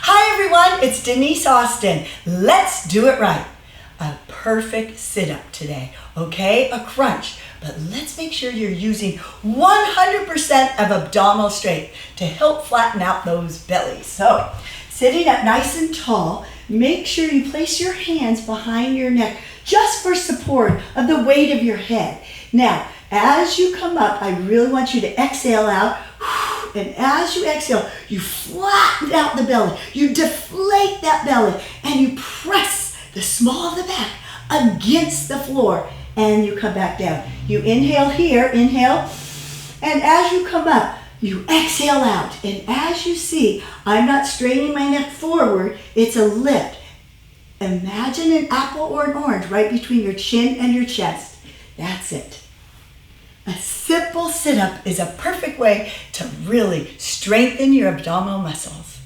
Hi everyone, it's Denise Austin. Let's do it right. A perfect sit-up today, okay? A crunch, but let's make sure you're using 100% of abdominal strength to help flatten out those bellies. So, sitting up nice and tall, make sure you place your hands behind your neck just for support of the weight of your head. Now, as you come up, I really want you to exhale out. And as you exhale, you flatten out the belly. You deflate that belly and you press the small of the back against the floor and you come back down. You inhale here, inhale. And as you come up, you exhale out. And as you see, I'm not straining my neck forward. It's a lift. Imagine an apple or an orange right between your chin and your chest. That's it. A simple sit-up is a perfect way to really strengthen your abdominal muscles.